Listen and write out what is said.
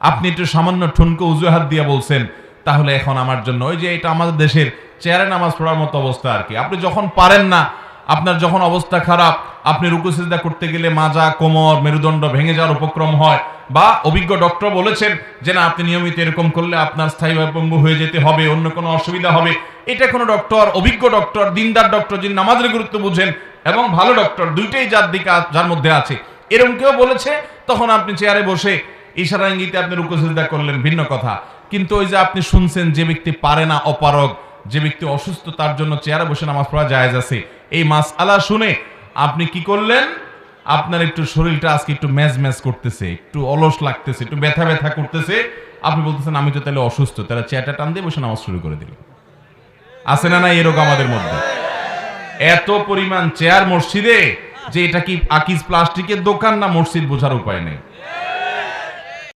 আপনি একটু সামান্য ঠুনকো উজুহাত দিয়ে বলছেন, তাহলে এখন আমার জন্য ওই যে এটা আমাদের দেশের চেয়ারে নামাজ পড়ার মতো অবস্থা আর কি। আপনি যখন পারেন না, আপনার যখন অবস্থা খারাপ, আপনি রুকু সিজদা করতে গেলে মাজা, কোমর, মেরুদণ্ড ভেঙে যাওয়ার উপক্রম হয়, বা অভিজ্ঞ ডক্টর বলেছেন যে না আপনি নিয়মিত এরকম করলে আপনার স্থায়ীভাবে পঙ্গু হয়ে যেতে হবে, অন্য কোনো অসুবিধা হবে। এটা কোনো ডক্টর, অভিজ্ঞ ডক্টর, দিনদার ডক্টর, যিনি নামাজের গুরুত্ব বুঝেন এবং ভালো ডক্টর, দুইটাই যার মধ্যে আছে, এরকম কেউ বলেছে, তখন আপনি চেয়ারে বসে ইশারা ইঙ্গিতে আপনি রুকু সিজদা করলেন, ভিন্ন কথা। কিন্তু ওই যে আপনি শুনছেন যে ব্যক্তি পারে না, অপারগ, যে ব্যক্তি অসুস্থ, তার জন্য চেয়ারে বসে নামাজ পড়া জায়েজ আছে, এই মাসআলা শুনে আপনি কি করলেন? আপনার একটু শরীরটা আজকে একটু ম্যাজ করতেছে, একটু অলস লাগতেছে, একটু ব্যথা ব্যথা করতেছে, আপনি বলতেছেন আমি তো তাহলে অসুস্থ, তাহলে চেয়ারটা টান দিয়ে বসে নামাজ শুরু করে দিল। আছে না নাই এরকম আমাদের মধ্যে? এত পরিমাণ চেয়ার মসজিদে যে এটা কি আকিজ প্লাস্টিকের দোকান না মসজিদ বোঝার উপায় নেই।